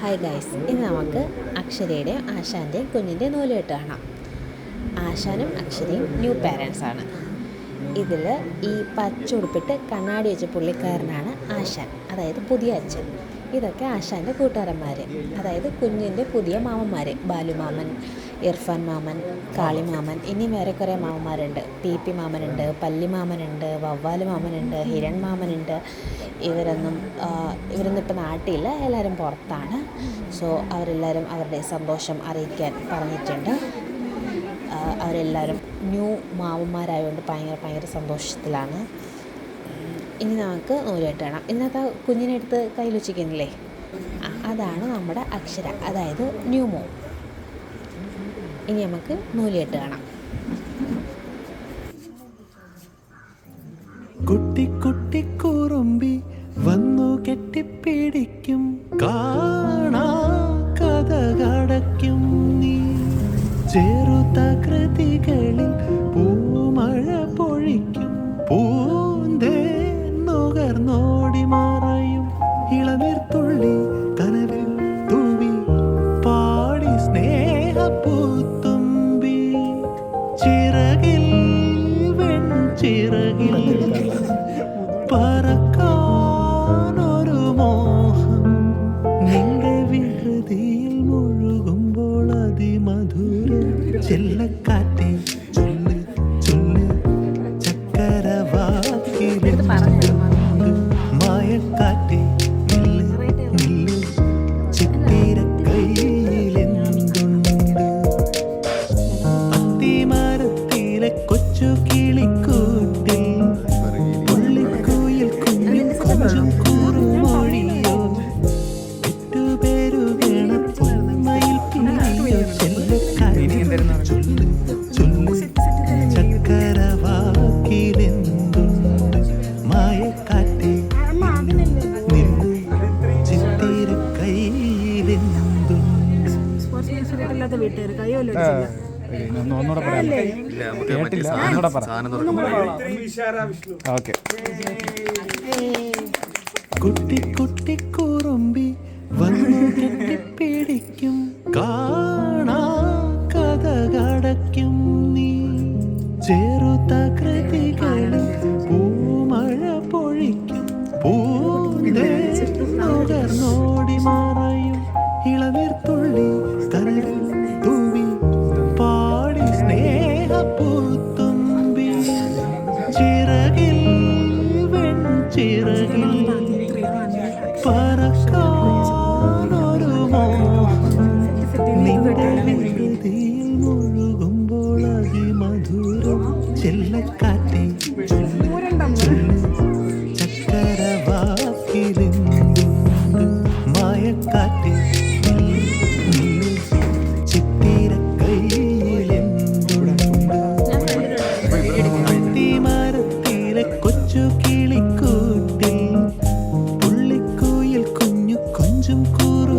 Hi guys, ഇന്ന് നമുക്ക് അക്ഷരയുടെയും ആശാൻ്റെയും കുഞ്ഞിൻ്റെ നൂലുകെട്ട് കാണാം. ആശാനും അക്ഷരയും ന്യൂ പാരൻസാണ്. ഇതിൽ ഈ പച്ച ഉടുപ്പിട്ട് കണ്ണാടി വെച്ച പുള്ളിക്കാരനാണ് ആശാൻ, അതായത് പുതിയ അച്ഛൻ. ഇതൊക്കെ ആശാൻ്റെ കൂട്ടുകാരന്മാർ, അതായത് കുഞ്ഞിൻ്റെ പുതിയ മാമന്മാർ. ബാലുമാമൻ, ഇർഫാൻ മാമൻ, കാളിമാമൻ, ഇനി വേറെ കുറേ മാമന്മാരുണ്ട്. പി മാമനുണ്ട്, പല്ലിമാമനുണ്ട്, വവ്വാല് മാമനുണ്ട്, ഹിരൺ മാമനുണ്ട്. ഇവരൊന്നും ഇപ്പോൾ നാട്ടിലില്ല, എല്ലാവരും പുറത്താണ്. സോ അവരെല്ലാവരും അവരുടെ സന്തോഷം അറിയിക്കാൻ പറഞ്ഞിട്ടുണ്ട്. അവരെല്ലാവരും ന്യൂ മാമന്മാരായതുകൊണ്ട് ഭയങ്കര സന്തോഷത്തിലാണ്. ഇനി നമുക്ക് നൂലുകെട്ട് കാണാം. ഇന്നത്തെ കുഞ്ഞിനെടുത്ത് കയ്യിൽ വെച്ചിരിക്കുന്നില്ലേ, അതാണ് നമ്മുടെ അക്ഷര, അതായത് ന്യൂ മോം. ഇനി നമുക്ക് നൂലുകെട്ട് കാണാം. കുട്ടി കുട്ടി കുറുമ്പി വന്നു കെട്ടിപ്പിടിക്കും, കാണാ കഥ കടയ്ക്കും നീ. ചെറുതകൃതികളിൽ പൂമഴ പൊഴിക്കും, പൂന്തേ നുകർന്നോടി മറയും. ഇളനീർത്തുള്ളി കനവിൽ തൂവി പാടി സ്നേഹപ്പൂത്തുമ്പി. ചിറകിൽ വെൺചിറകിൽ പറക്കാനൊരു മോഹം. നിന്റെ വികൃതിയിൽ മുഴുകുമ്പോൾ അതിമധുരം. ചെല്ലക്കാറ്റേ ചൊല്ല് ചൊല്ല് ചക്കരവാക്കിലെ മായക്കാറ്റേ നില്ല് നില്ല് ചിത്തിരക്കൈയിലെന്തുണ്ട്. അത്തിമരത്തിലെ കൊച്ചു കിളിക്കൂട്ടിൽ പുള്ളിക്കുയിൽ കുഞ്ഞു കൊഞ്ചും കൂറുമൊഴിയോ. പെറ്റുപേരുകണ പൊന്മയിൽ പിന്നിയോ. ചെല്ലക്കാറ്റേ ചൊല്ല് ചൊല്ല് ചക്കരവാക്കിലെന്തുണ്ട്. മായക്കാറ്റേ നില്ല് ചിത്തിരക്കൈയിലെന്തുണ്ട്. ഒന്നുകൂടെ പറയാം, കേട്ടില്ല, ഒന്നുകൂടെ പറയാം. ഓക്കെ. കുട്ടി കുട്ടി കുറുമ്പി വന്നു കെട്ടിപ്പിടിക്കും, കാണാ കഥ കടയ്ക്കും നീ. ചെറുതകൃതികളിൽ പൂമഴ പൊഴിക്കും, പൂന്തേ നുകർന്നോടി മറയും. ഇളനീർത്തുള്ളി കനവിൽ തൂവി പാടി സ്നേഹപ്പൂത്തുമ്പി. ചിറകിൽ വെൺചിറകിൽ പറക്കാനൊരു മോഹം. നിന്റെ വികൃതിയിൽ മുഴുകുമ്പോൾ അതിമധുരം. ചെല്ലക്കാറ്റേ ചൊല്ല് ചൊല്ല് ചക്കരവാക്കിലെന്തുണ്ട്. മായക്കാറ്റേ നില്ല് നില്ല് ചിത്തിരക്കൈയിലെന്തുണ്ട്. അത്തിമരത്തിലെ കൊച്ചു കിളിക്കൂട്ടിൽ പുള്ളിക്കുയിൽ കുഞ്ഞു കൊഞ്ചും കൂറു